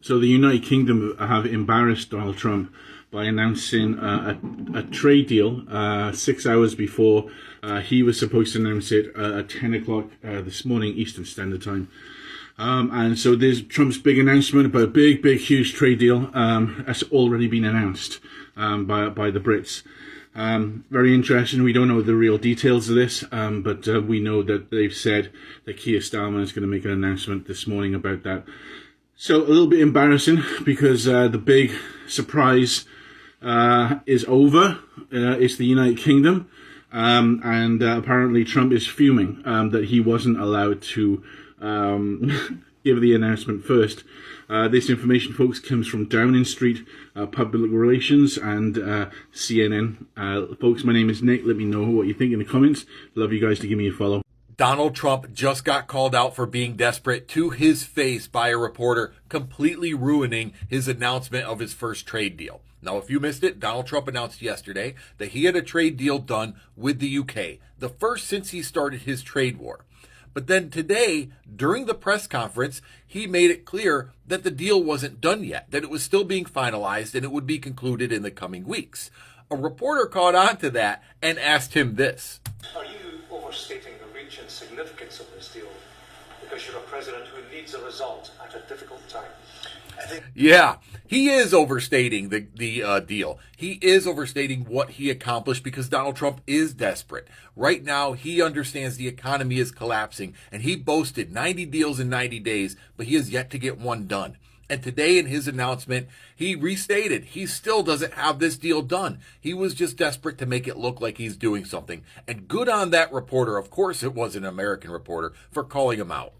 So the United Kingdom have embarrassed Donald Trump by announcing a trade deal 6 hours before he was supposed to announce it at 10 o'clock this morning Eastern Standard Time. And so there's Trump's big announcement about a big, huge trade deal that's already been announced by the Brits. Very interesting. We don't know the real details of this, but we know that they've said that Keir Starmer is going to make an announcement this morning about that. So a little bit embarrassing because the big surprise is over. It's the United Kingdom. And apparently Trump is fuming that he wasn't allowed to give the announcement first. This information, folks, comes from Downing Street Public Relations and CNN. Folks, my name is Nick. Let me know what you think in the comments. Love you guys to give me a follow. Donald Trump just got called out for being desperate to his face by a reporter, completely ruining his announcement of his first trade deal. Now, if you missed it, Donald Trump announced yesterday that he had a trade deal done with the UK, the first since he started his trade war. But then today, during the press conference, he made it clear that the deal wasn't done yet, that it was still being finalized and it would be concluded in the coming weeks. A reporter caught on to that and asked him this. Are you overstating the reach and significance of this deal because you're a president who needs a result at a difficult time? Yeah, he is overstating the deal. He is overstating what he accomplished because Donald Trump is desperate. Right now, he understands the economy is collapsing, and he boasted 90 deals in 90 days, but he has yet to get one done. And today in his announcement, he restated he still doesn't have this deal done. He was just desperate to make it look like he's doing something. And good on that reporter, of course it was an American reporter, for calling him out.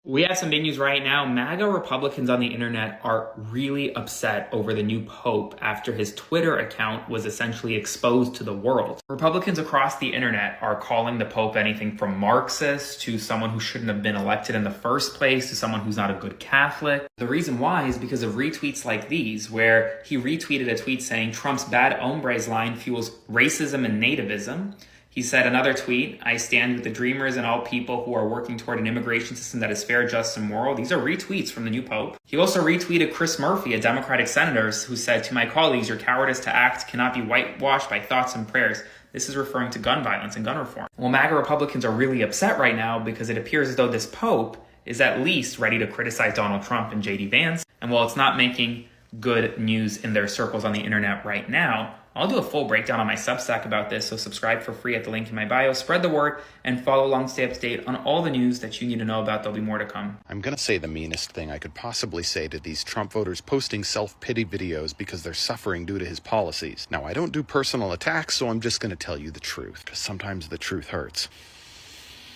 We have some big news right now. MAGA Republicans on the internet are really upset over the new Pope after his Twitter account was essentially exposed to the world. Republicans across the internet are calling the Pope anything from Marxist to someone who shouldn't have been elected in the first place to someone who's not a good Catholic. The reason why is because of retweets like these, where he retweeted a tweet saying Trump's bad hombres line fuels racism and nativism. He said another tweet, I stand with the dreamers and all people who are working toward an immigration system that is fair, just, and moral. These are retweets from the new Pope. He also retweeted Chris Murphy, a Democratic senator, who said, to my colleagues, your cowardice to act cannot be whitewashed by thoughts and prayers. This is referring to gun violence and gun reform. Well, MAGA Republicans are really upset right now because it appears as though this Pope is at least ready to criticize Donald Trump and J.D. Vance. And while it's not making good news in their circles on the internet right now, I'll do a full breakdown on my Substack about this, so subscribe for free at the link in my bio, spread the word, and follow along to stay up to date on all the news that you need to know about. There'll be more to come. I'm going to say the meanest thing I could possibly say to these Trump voters posting self-pity videos because they're suffering due to his policies. Now, I don't do personal attacks, so I'm just going to tell you the truth, because sometimes the truth hurts.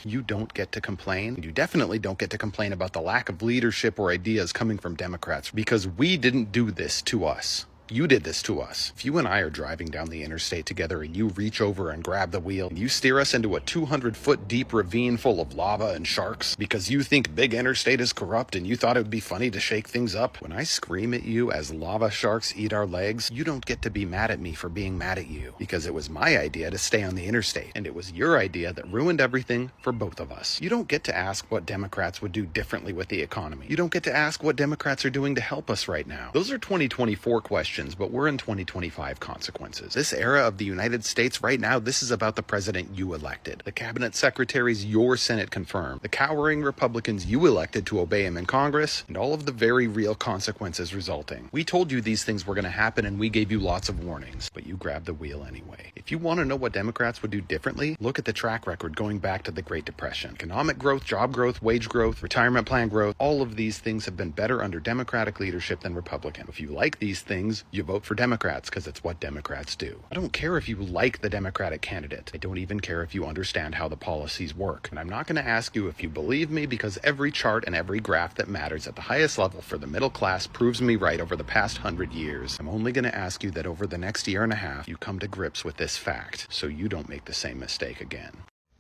You don't get to complain. You definitely don't get to complain about the lack of leadership or ideas coming from Democrats, because we didn't do this to us. You did this to us. If you and I are driving down the interstate together and you reach over and grab the wheel and you steer us into a 200-foot deep ravine full of lava and sharks because you think big interstate is corrupt and you thought it would be funny to shake things up, when I scream at you as lava sharks eat our legs, you don't get to be mad at me for being mad at you, because it was my idea to stay on the interstate, and it was your idea that ruined everything for both of us. You don't get to ask what Democrats would do differently with the economy. You don't get to ask what Democrats are doing to help us right now. Those are 2024 questions. But we're in 2025 consequences. This era of the United States right now, this is about the president you elected, the cabinet secretaries your Senate confirmed, the cowering Republicans you elected to obey him in Congress, and all of the very real consequences resulting. We told you these things were going to happen and we gave you lots of warnings, but you grabbed the wheel anyway. If you want to know what Democrats would do differently, look at the track record going back to the Great Depression. Economic growth, job growth, wage growth, retirement plan growth, all of these things have been better under Democratic leadership than Republican. If you like these things, you vote for Democrats because it's what Democrats do. I don't care if you like the Democratic candidate. I don't even care if you understand how the policies work. And I'm not going to ask you if you believe me, because every chart and every graph that matters at the highest level for the middle class proves me right over the past 100 years. I'm only going to ask you that over the next year and a half, you come to grips with this fact so you don't make the same mistake again.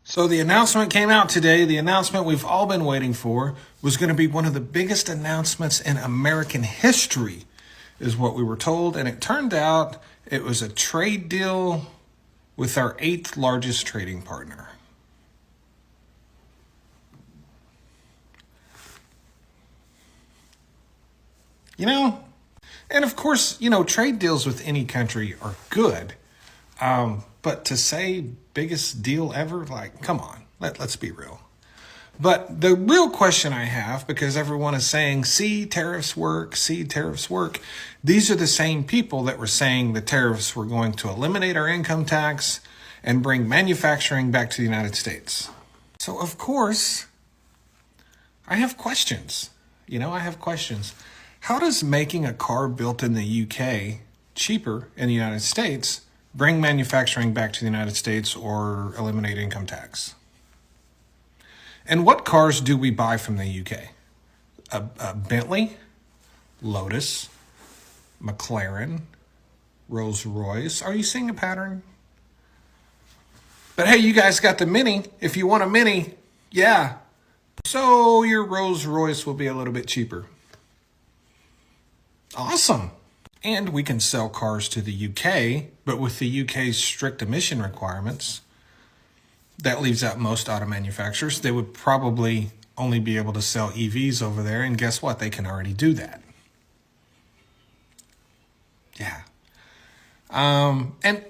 So the announcement came out today. The announcement we've all been waiting for was going to be one of the biggest announcements in American history, is what we were told. And it turned out it was a trade deal with our 8th largest trading partner. You know? And of course, trade deals with any country are good. But to say biggest deal ever, like, come on, let's be real. But the real question I have, because everyone is saying, see, tariffs work, these are the same people that were saying the tariffs were going to eliminate our income tax and bring manufacturing back to the United States. So, of course, I have questions. How does making a car built in the UK cheaper in the United States bring manufacturing back to the United States or eliminate income tax? And what cars do we buy from the UK? A Bentley, Lotus, McLaren, Rolls-Royce. Are you seeing a pattern? But hey, you guys got the Mini. If you want a Mini, yeah. So your Rolls-Royce will be a little bit cheaper. Awesome. And we can sell cars to the UK, but with the UK's strict emission requirements, that leaves out most auto manufacturers. They would probably only be able to sell EVs over there, and guess what? They can already do that. Yeah. And,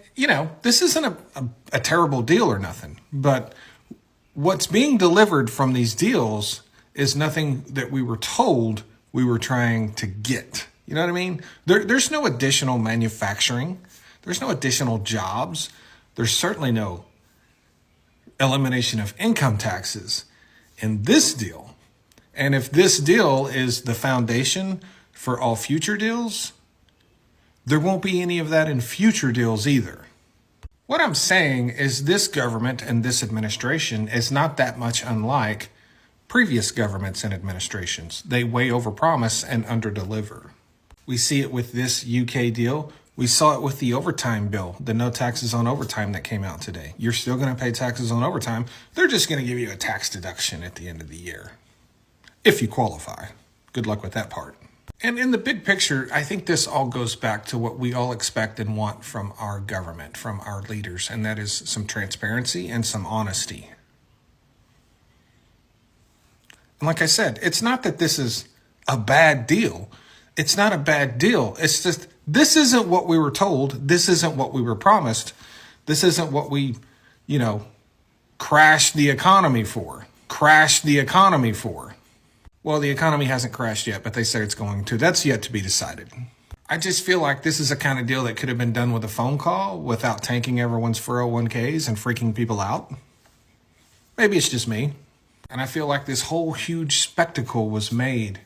this isn't a terrible deal or nothing, but what's being delivered from these deals is nothing that we were told we were trying to get. You know what I mean? There's no additional manufacturing. There's no additional jobs. There's certainly no elimination of income taxes in this deal. And if this deal is the foundation for all future deals, there won't be any of that in future deals either. What I'm saying is this government and this administration is not that much unlike previous governments and administrations. They way overpromise and underdeliver. We see it with this UK deal. We saw it with the overtime bill, the no taxes on overtime that came out today. You're still going to pay taxes on overtime. They're just going to give you a tax deduction at the end of the year, if you qualify. Good luck with that part. And in the big picture, I think this all goes back to what we all expect and want from our government, from our leaders, and that is some transparency and some honesty. And like I said, it's not that this is a bad deal. It's not a bad deal. It's just, this isn't what we were told. This isn't what we were promised. This isn't what we, crashed the economy for. Well, the economy hasn't crashed yet, but they say it's going to. That's yet to be decided. I just feel like this is a kind of deal that could have been done with a phone call without tanking everyone's 401ks and freaking people out. Maybe it's just me. And I feel like this whole huge spectacle was made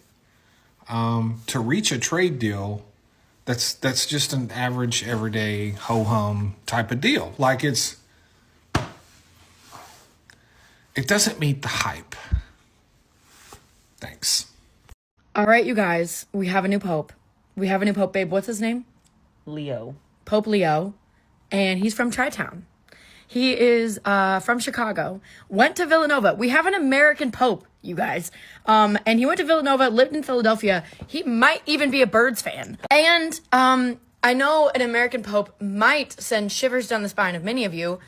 to reach a trade deal that's just an average, everyday, ho-hum type of deal. Like it doesn't meet the hype. Thanks. All right, you guys, we have a new pope. Babe. What's his name? Leo. Pope Leo. And he's from Chi-Town. He is from Chicago. Went to Villanova. We have an American pope, you guys. And he went to Villanova, lived in Philadelphia. He might even be a Birds fan. And I know an American pope might send shivers down the spine of many of you,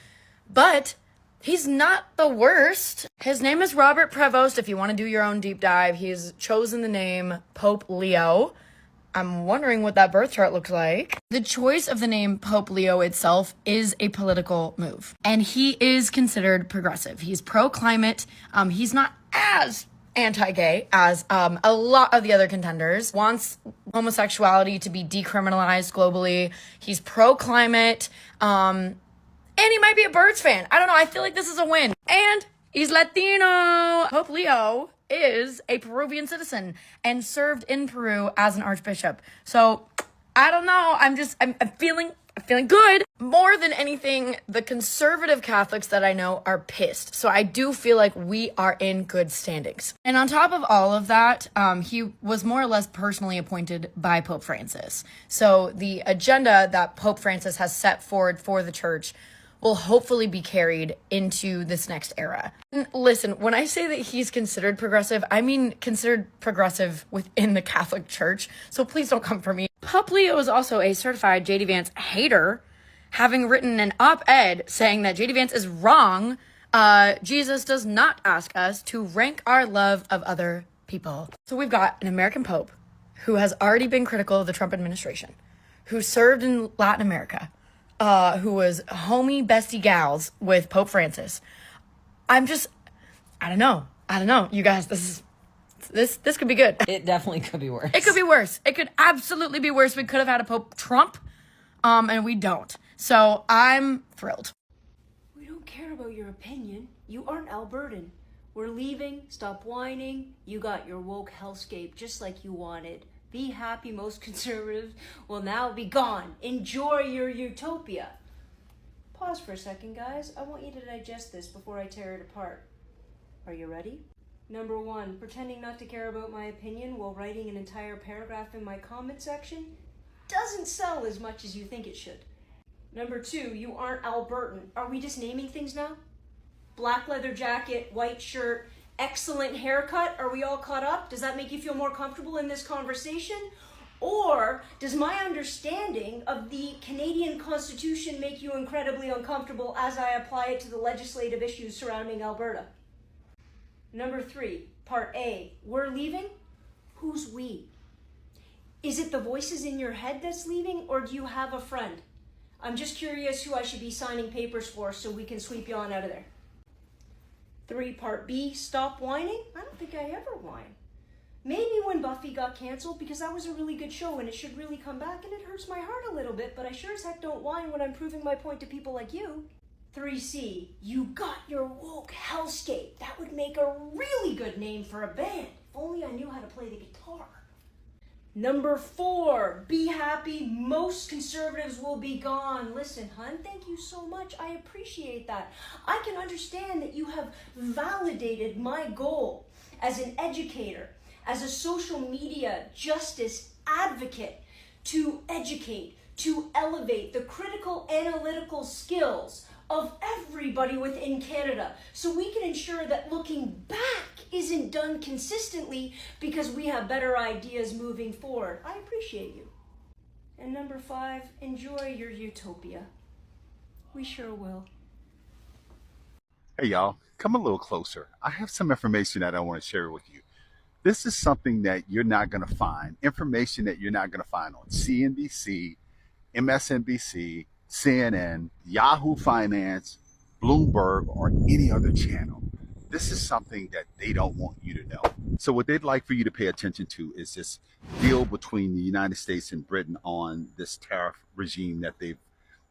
but he's not the worst. His name is Robert Prevost. If you want to do your own deep dive, he's chosen the name Pope Leo. I'm wondering what that birth chart looks like. The choice of the name Pope Leo itself is a political move. And he is considered progressive. He's pro-climate. He's not as anti-gay as a lot of the other contenders. Wants homosexuality to be decriminalized globally. He's pro-climate. And he might be a Birds fan. I don't know. I feel like this is a win. And he's Latino. Pope Leo is a Peruvian citizen and served in Peru as an archbishop. So I don't know. I'm feeling good. More than anything, the conservative Catholics that I know are pissed. So I do feel like we are in good standings. And on top of all of that, he was more or less personally appointed by Pope Francis. So the agenda that Pope Francis has set forward for the church will hopefully be carried into this next era. And listen, when I say that he's considered progressive, I mean considered progressive within the Catholic Church, so please don't come for me. Pope Leo is also a certified J.D. Vance hater, having written an op-ed saying that J.D. Vance is wrong. Jesus does not ask us to rank our love of other people. So we've got an American Pope who has already been critical of the Trump administration, who served in Latin America, who was homie bestie gals with Pope Francis. I don't know. You guys, this could be good. It definitely could be worse. It could be worse. It could absolutely be worse. We could have had a Pope Trump, and we don't. So I'm thrilled. We don't care about your opinion. You aren't Albertan. We're leaving. Stop whining. You got your woke hellscape just like you wanted. Be happy. Most conservatives will now be gone. Enjoy your utopia. Pause for a second, guys. I want you to digest this before I tear it apart. Are you ready? Number 1, pretending not to care about my opinion while writing an entire paragraph in my comment section doesn't sell as much as you think it should. Number 2, you aren't Albertan. Are we just naming things now? Black leather jacket, white shirt, excellent haircut. Are we all caught up? Does that make you feel more comfortable in this conversation? Or does my understanding of the Canadian Constitution make you incredibly uncomfortable as I apply it to the legislative issues surrounding Alberta? Number 3, part A, we're leaving? Who's we? Is it the voices in your head that's leaving, or do you have a friend? I'm just curious who I should be signing papers for so we can sweep you on out of there. 3, part B, stop whining? I don't think I ever whine. Maybe when Buffy got canceled, because that was a really good show and it should really come back, and it hurts my heart a little bit, but I sure as heck don't whine when I'm proving my point to people like you. 3C, you got your woke hellscape. That would make a really good name for a band. If only I knew how to play the guitar. Number 4, be happy. Most conservatives will be gone. Listen, hun, thank you so much. I appreciate that. I can understand that you have validated my goal as an educator, as a social media justice advocate, to educate, to elevate the critical analytical skills of everybody within Canada, so we can ensure that looking back isn't done consistently because we have better ideas moving forward. I appreciate you. And number 5, enjoy your utopia. We sure will. Hey y'all, come a little closer. I have some information that I want to share with you. This is something that you're not going to find, information that you're not going to find on CNBC, MSNBC, CNN, Yahoo Finance, Bloomberg, or any other channel. This is something that they don't want you to know. So what they'd like for you to pay attention to is this deal between the United States and Britain on this tariff regime that they've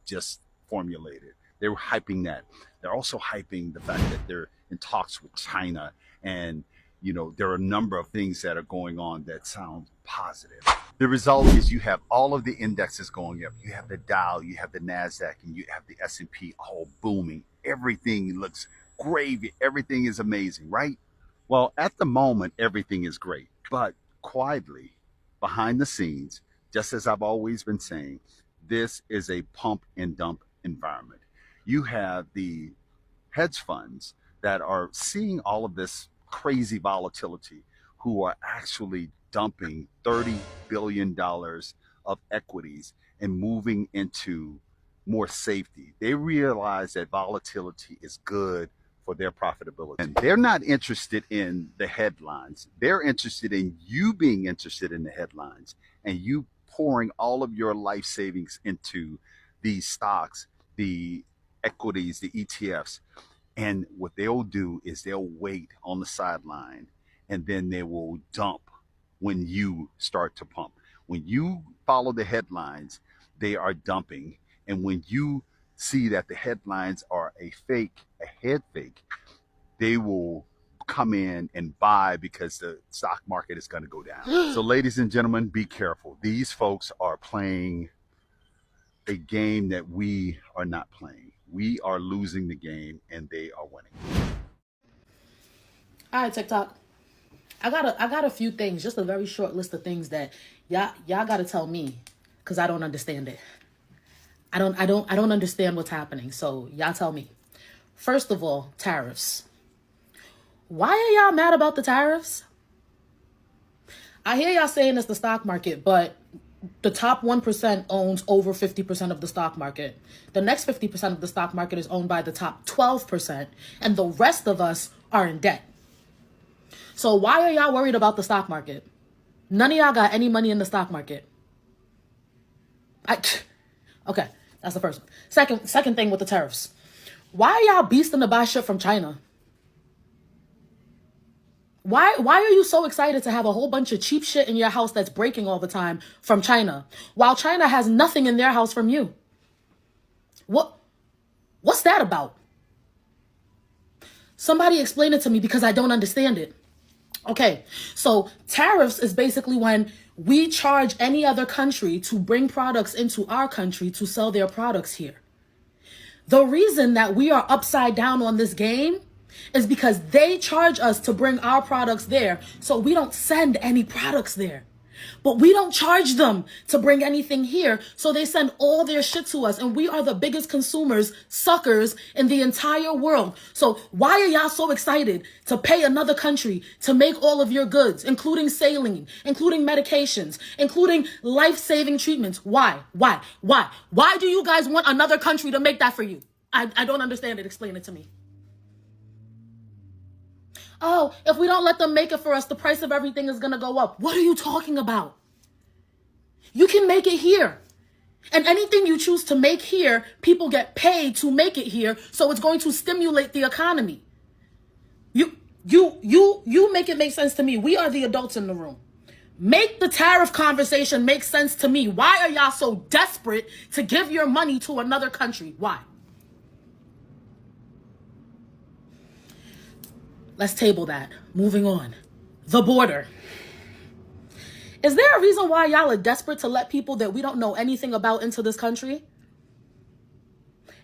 just formulated. They were hyping that. They're also hyping the fact that they're in talks with China, and you know, there are a number of things that are going on that sound positive. The result is you have all of the indexes going up. You have the Dow, you have the NASDAQ, and you have the S&P all booming. Everything looks gravy. Everything is amazing, right? Well, at the moment, everything is great. But quietly, behind the scenes, just as I've always been saying, this is a pump and dump environment. You have the hedge funds that are seeing all of this crazy volatility, who are actually dumping $30 billion of equities and moving into more safety. They realize that volatility is good for their profitability. And they're not interested in the headlines. They're interested in you being interested in the headlines and you pouring all of your life savings into these stocks, the equities, the ETFs. And what they'll do is they'll wait on the sideline, and then they will dump when you start to pump. When you follow the headlines, they are dumping. And when you see that the headlines are a fake, a head fake, they will come in and buy because the stock market is going to go down. So ladies and gentlemen, be careful. These folks are playing a game that we are not playing. We are losing the game and they are winning. All right, TikTok. I got a few things, just a very short list of things that y'all got to tell me, because I don't understand it. I don't understand what's happening. So y'all tell me. First of all, tariffs. Why are y'all mad about the tariffs? I hear y'all saying it's the stock market, but the top 1% owns over 50% of the stock market. The next 50% of the stock market is owned by the top 12%, and the rest of us are in debt. So why are y'all worried about the stock market? None of y'all got any money in the stock market. Okay, that's the first one. Second thing with the tariffs. Why are y'all beasting to buy shit from China? Why are you so excited to have a whole bunch of cheap shit in your house that's breaking all the time from China, while China has nothing in their house from you? What's that about? Somebody explain it to me, because I don't understand it. Okay, so tariffs is basically when we charge any other country to bring products into our country to sell their products here. The reason that we are upside down on this game is because they charge us to bring our products there, so we don't send any products there. But we don't charge them to bring anything here, so they send all their shit to us, and we are the biggest consumers, suckers in the entire world. So why are y'all so excited to pay another country to make all of your goods, including saline, including medications, including life-saving treatments? Why? Why do you guys want another country to make that for you? I don't understand it. Explain it to me. Oh, if we don't let them make it for us, the price of everything is going to go up. What are you talking about? You can make it here. And anything you choose to make here, people get paid to make it here, so it's going to stimulate the economy. You make it make sense to me. We are the adults in the room. Make the tariff conversation make sense to me. Why are y'all so desperate to give your money to another country? Why? Let's table that. Moving on. The border. Is there a reason why y'all are desperate to let people that we don't know anything about into this country?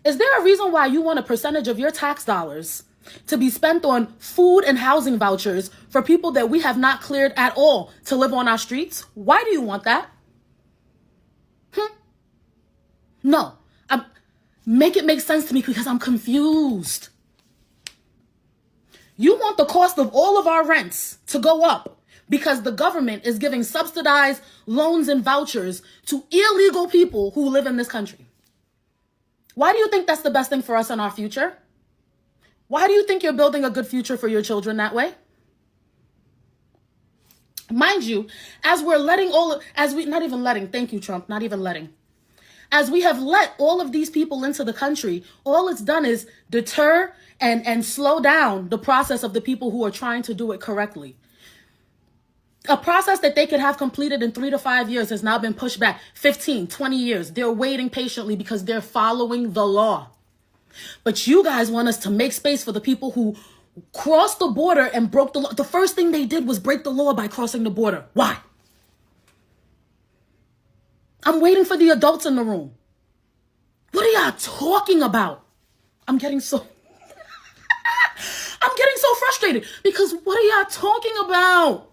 Is there a reason why you want a percentage of your tax dollars to be spent on food and housing vouchers for people that we have not cleared at all to live on our streets? Why do you want that? No. Make it make sense to me, because I'm confused. You want the cost of all of our rents to go up because the government is giving subsidized loans and vouchers to illegal people who live in this country. Why do you think that's the best thing for us in our future? Why do you think you're building a good future for your children that way? Mind you, as we thank you, Trump, not even letting. As we have let all of these people into the country, all it's done is deter and slow down the process of the people who are trying to do it correctly. A process that they could have completed in 3 to 5 years has now been pushed back 15, 20 years. They're waiting patiently because they're following the law. But you guys want us to make space for the people who crossed the border and broke the law. The first thing they did was break the law by crossing the border. Why? I'm waiting for the adults in the room. What are y'all talking about? I'm getting so frustrated because what are y'all talking about?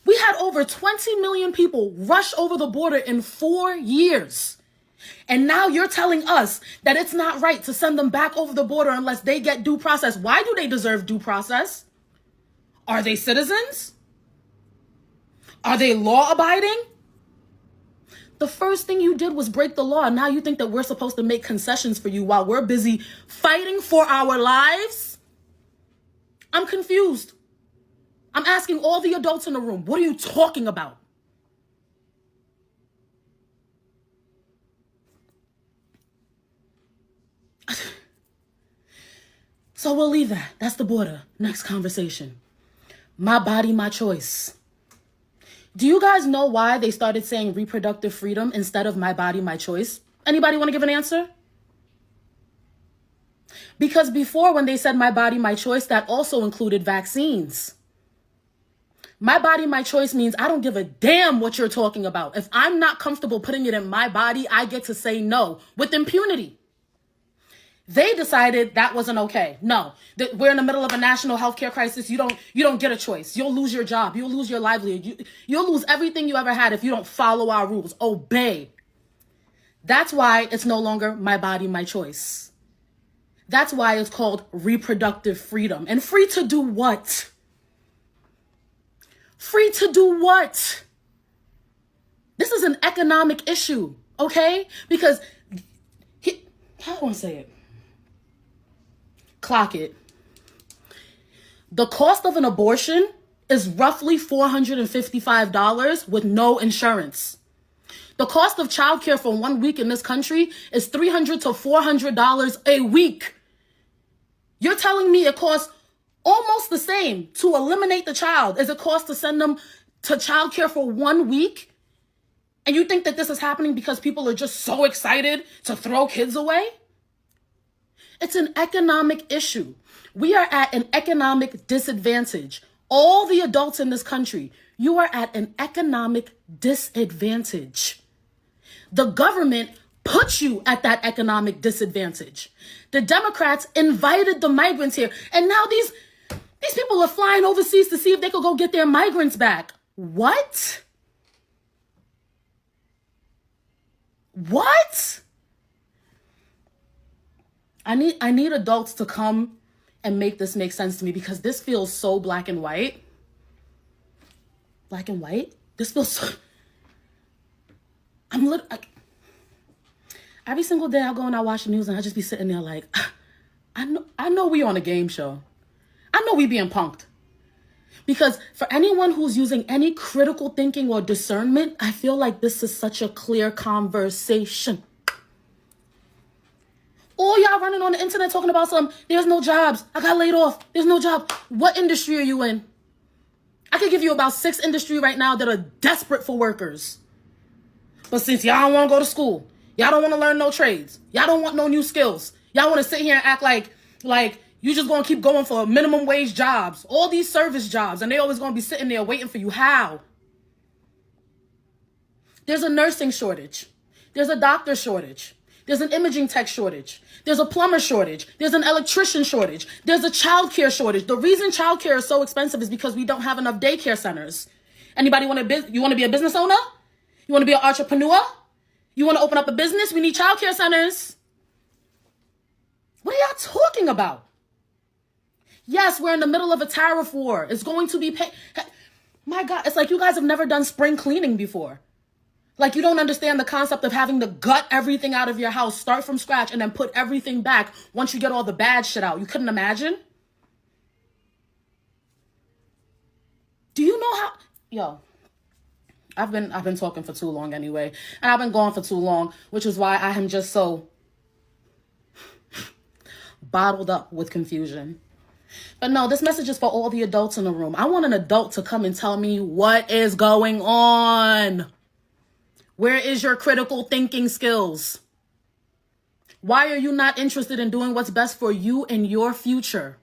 We had over 20 million people rush over the border in 4 years. And now you're telling us that it's not right to send them back over the border unless they get due process. Why do they deserve due process? Are they citizens? Are they law-abiding? The first thing you did was break the law. Now you think that we're supposed to make concessions for you while we're busy fighting for our lives? I'm confused. I'm asking all the adults in the room, what are you talking about? So we'll leave that. That's the border. Next conversation. My body, my choice. Do you guys know why they started saying reproductive freedom instead of my body, my choice? Anybody want to give an answer? Because before, when they said my body, my choice, that also included vaccines. My body, my choice means I don't give a damn what you're talking about. If I'm not comfortable putting it in my body, I get to say no with impunity. They decided that wasn't okay. No, that we're in the middle of a national healthcare crisis. You don't get a choice. You'll lose your job. You'll lose your livelihood. You'll lose everything you ever had if you don't follow our rules. Obey. That's why it's no longer my body, my choice. That's why it's called reproductive freedom. And free to do what? Free to do what? This is an economic issue, okay? Because, how do I want to say it? Clock it. The cost of an abortion is roughly $455 with no insurance. The cost of childcare for 1 week in this country is $300 to $400 a week. You're telling me it costs almost the same to eliminate the child as it costs to send them to childcare for 1 week? And you think that this is happening because people are just so excited to throw kids away? It's an economic issue. We are at an economic disadvantage. All the adults in this country, you are at an economic disadvantage. The government put you at that economic disadvantage. The Democrats invited the migrants here, and now these people are flying overseas to see if they could go get their migrants back. What? What? I need adults to come and make this make sense to me, because this feels so black and white. Black and white? This feels so... Every single day I go and I watch the news and I just be sitting there like, I know we on a game show. I know we being punked. Because for anyone who's using any critical thinking or discernment, I feel like this is such a clear conversation. All y'all running on the internet talking about there's no jobs. I got laid off. There's no job. What industry are you in? I could give you about 6 industries right now that are desperate for workers. But since y'all don't want to go to school, y'all don't want to learn no trades, y'all don't want no new skills, y'all want to sit here and act like you just going to keep going for minimum wage jobs, all these service jobs, and they always going to be sitting there waiting for you. How? There's a nursing shortage. There's a doctor shortage. There's an imaging tech shortage. There's a plumber shortage. There's an electrician shortage. There's a childcare shortage. The reason childcare is so expensive is because we don't have enough daycare centers. Anybody want to be a business owner? You want to be an entrepreneur? You want to open up a business? We need childcare centers. What are y'all talking about? Yes, we're in the middle of a tariff war. It's going to be my God, it's like you guys have never done spring cleaning before. Like you don't understand the concept of having to gut everything out of your house, start from scratch, and then put everything back once you get all the bad shit out. You couldn't imagine? Do you know how... Yo, I've been talking for too long anyway, and I've been gone for too long, which is why I am just so bottled up with confusion. But no, this message is for all the adults in the room. I want an adult to come and tell me what is going on. Where is your critical thinking skills? Why are you not interested in doing what's best for you and your future?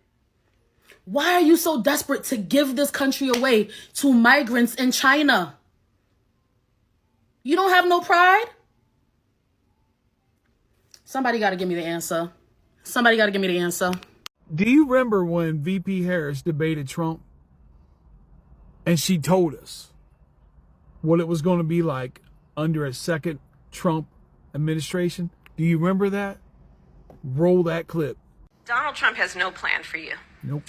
Why are you so desperate to give this country away to migrants in China? You don't have no pride? Somebody got to give me the answer. Somebody got to give me the answer. Do you remember when VP Harris debated Trump? And she told us what it was going to be like under a second Trump administration? Do you remember that? Roll that clip. Donald Trump has no plan for you. Nope.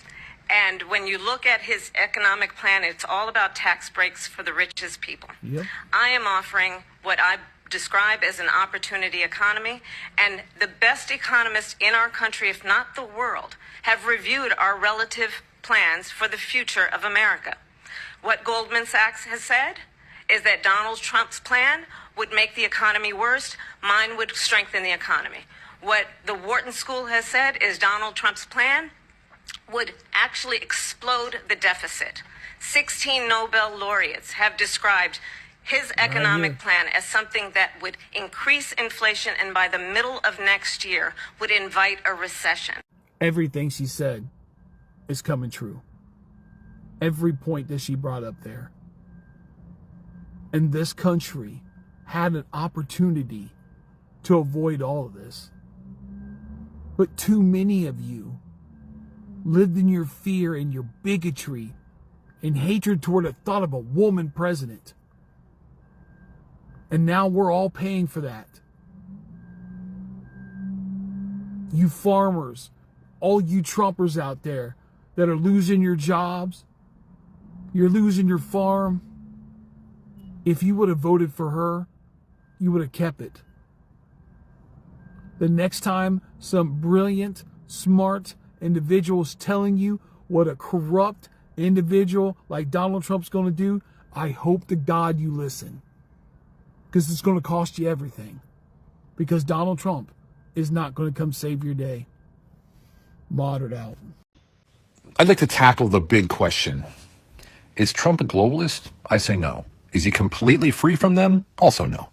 And when you look at his economic plan, it's all about tax breaks for the richest people. Yep. I am offering what I describe as an opportunity economy, and the best economists in our country, if not the world, have reviewed our relative plans for the future of America. What Goldman Sachs has said is that Donald Trump's plan would make the economy worse, mine would strengthen the economy. What the Wharton School has said is Donald Trump's plan would actually explode the deficit. 16 Nobel laureates have described his economic plan as something that would increase inflation and by the middle of next year would invite a recession. Everything she said is coming true. Every point that she brought up there. And this country had an opportunity to avoid all of this. But too many of you lived in your fear and your bigotry and hatred toward the thought of a woman president. And now we're all paying for that. You farmers, all you Trumpers out there that are losing your jobs, you're losing your farm. If you would have voted for her, you would have kept it. The next time some brilliant, smart individuals telling you what a corrupt individual like Donald Trump's going to do, I hope to God you listen. Because it's going to cost you everything. Because Donald Trump is not going to come save your day. Moderate out. I'd like to tackle the big question. Is Trump a globalist? I say no. Is he completely free from them? Also no.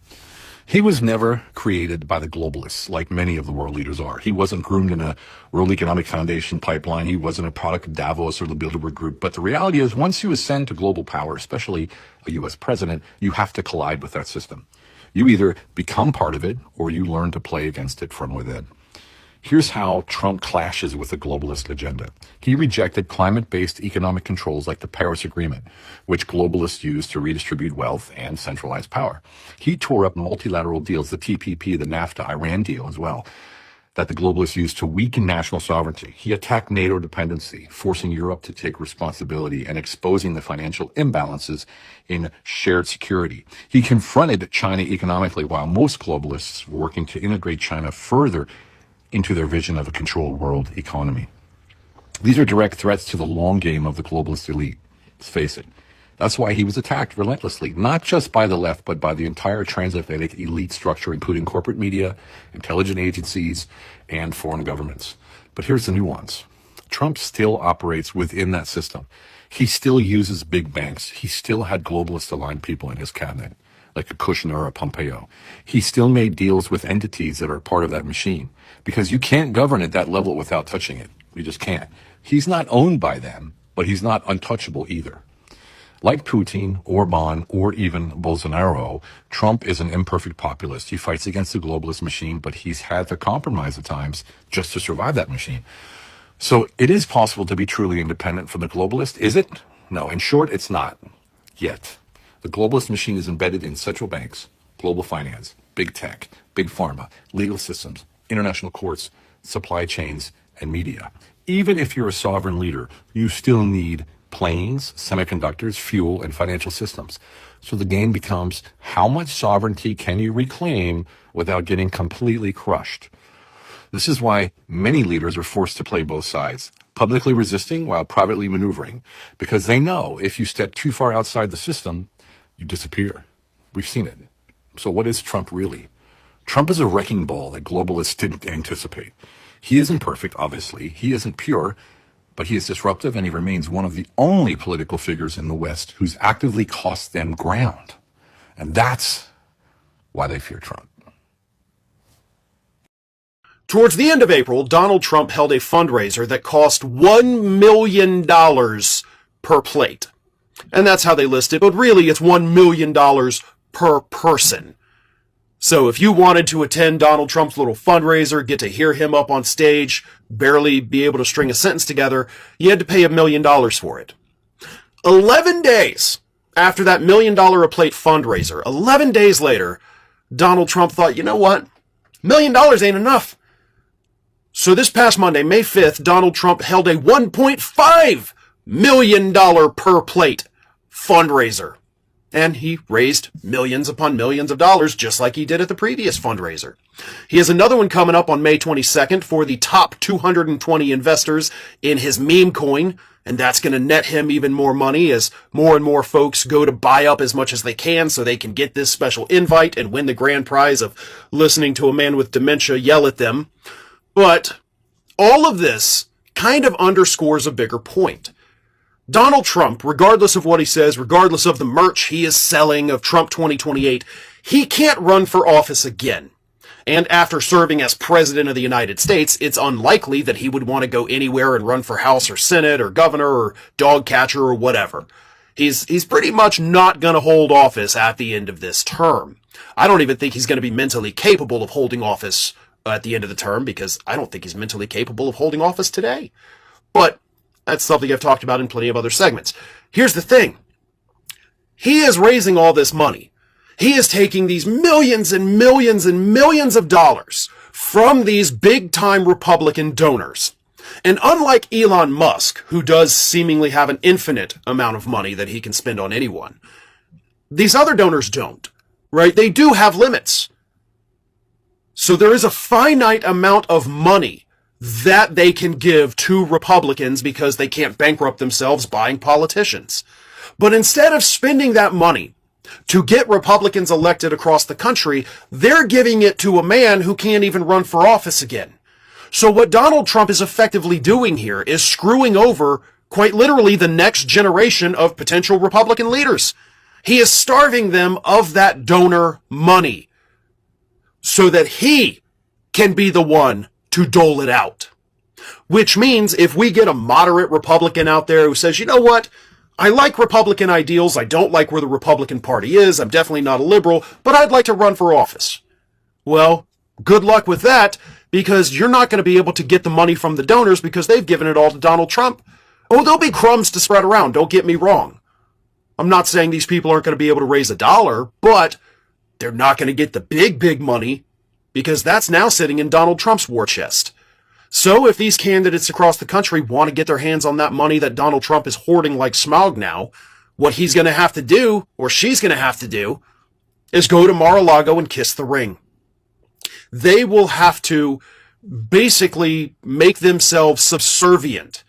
He was never created by the globalists like many of the world leaders are. He wasn't groomed in a World Economic Foundation pipeline. He wasn't a product of Davos or the Bilderberg Group. But the reality is, once you ascend to global power, especially a U.S. president, you have to collide with that system. You either become part of it or you learn to play against it from within. Here's how Trump clashes with the globalist agenda. He rejected climate-based economic controls like the Paris Agreement, which globalists use to redistribute wealth and centralize power. He tore up multilateral deals, the TPP, the NAFTA, Iran deal as well, that the globalists used to weaken national sovereignty. He attacked NATO dependency, forcing Europe to take responsibility and exposing the financial imbalances in shared security. He confronted China economically, while most globalists were working to integrate China further into their vision of a controlled world economy. These are direct threats to the long game of the globalist elite. Let's face it. That's why he was attacked relentlessly, not just by the left, but by the entire transatlantic elite structure, including corporate media, intelligence agencies, and foreign governments. But here's the nuance. Trump still operates within that system. He still uses big banks. He still had globalist-aligned people in his cabinet, like a Kushner or a Pompeo. He still made deals with entities that are part of that machine, because you can't govern at that level without touching it. You just can't. He's not owned by them, but he's not untouchable either. Like Putin, Orban, or even Bolsonaro, Trump is an imperfect populist. He fights against the globalist machine, but he's had to compromise at times just to survive that machine. So it is possible to be truly independent from the globalist, is it? No, in short, it's not. Yet. The globalist machine is embedded in central banks, global finance, big tech, big pharma, legal systems, international courts, supply chains, and media. Even if you're a sovereign leader, you still need planes, semiconductors, fuel, and financial systems. So the game becomes, how much sovereignty can you reclaim without getting completely crushed? This is why many leaders are forced to play both sides, publicly resisting while privately maneuvering, because they know if you step too far outside the system, you disappear. We've seen it. So what is Trump really? Trump is a wrecking ball that globalists didn't anticipate. He isn't perfect, obviously. He isn't pure, but he is disruptive, and he remains one of the only political figures in the West who's actively cost them ground. And that's why they fear Trump. Towards the end of April, Donald Trump held a fundraiser that cost $1 million per plate. And that's how they list it, but really it's $1 million per person. So if you wanted to attend Donald Trump's little fundraiser, get to hear him up on stage, barely be able to string a sentence together, you had to pay $1 million for it. 11 days after that $1 million a plate fundraiser, 11 days later, Donald Trump thought, you know what? $1 million ain't enough. So this past Monday, May 5th, Donald Trump held a $1.5 million per plate fundraiser. And he raised millions upon millions of dollars, just like he did at the previous fundraiser. He has another one coming up on May 22nd for the top 220 investors in his meme coin, and that's going to net him even more money as more and more folks go to buy up as much as they can so they can get this special invite and win the grand prize of listening to a man with dementia yell at them. But all of this kind of underscores a bigger point. Donald Trump, regardless of what he says, regardless of the merch he is selling of Trump 2028, he can't run for office again. And after serving as president of the United States, it's unlikely that he would want to go anywhere and run for House or Senate or governor or dog catcher or whatever. He's pretty much not going to hold office at the end of this term. I don't even think he's going to be mentally capable of holding office at the end of the term, because I don't think he's mentally capable of holding office today. But that's something I've talked about in plenty of other segments. Here's the thing. He is raising all this money. He is taking these millions and millions and millions of dollars from these big-time Republican donors. And unlike Elon Musk, who does seemingly have an infinite amount of money that he can spend on anyone, these other donors don't, right? They do have limits. So there is a finite amount of money that they can give to Republicans because they can't bankrupt themselves buying politicians. But instead of spending that money to get Republicans elected across the country, they're giving it to a man who can't even run for office again. So what Donald Trump is effectively doing here is screwing over, quite literally, the next generation of potential Republican leaders. He is starving them of that donor money so that he can be the one to dole it out. Which means if we get a moderate Republican out there who says, you know what, I like Republican ideals, I don't like where the Republican Party is, I'm definitely not a liberal, but I'd like to run for office. Well, good luck with that, because you're not going to be able to get the money from the donors because they've given it all to Donald Trump. Oh, there'll be crumbs to spread around, don't get me wrong. I'm not saying these people aren't going to be able to raise $1, but they're not going to get the big money because that's now sitting in Donald Trump's war chest. So if these candidates across the country want to get their hands on that money that Donald Trump is hoarding like smog now, what he's going to have to do, or she's going to have to do, is go to Mar-a-Lago and kiss the ring. They will have to basically make themselves subservient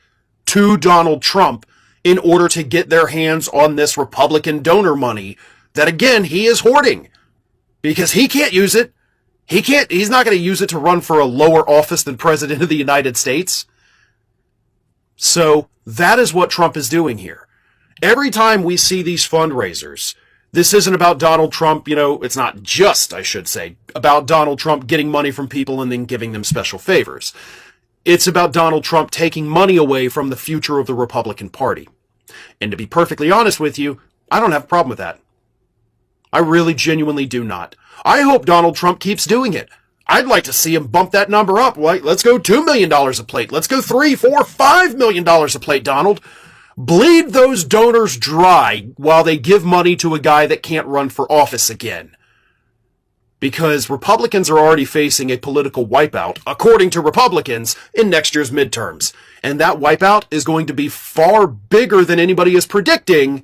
to Donald Trump in order to get their hands on this Republican donor money that, again, he is hoarding because he can't use it. He's not going to use it to run for a lower office than President of the United States. So that is what Trump is doing here. Every time we see these fundraisers, this isn't about Donald Trump, it's not just, I should say, about Donald Trump getting money from people and then giving them special favors. It's about Donald Trump taking money away from the future of the Republican Party. And to be perfectly honest with you, I don't have a problem with that. I really genuinely do not. I hope Donald Trump keeps doing it. I'd like to see him bump that number up. Like, let's go $2 million a plate. Let's go $3, $4, $5 million a plate, Donald. Bleed those donors dry while they give money to a guy that can't run for office again. Because Republicans are already facing a political wipeout, according to Republicans, in next year's midterms. And that wipeout is going to be far bigger than anybody is predicting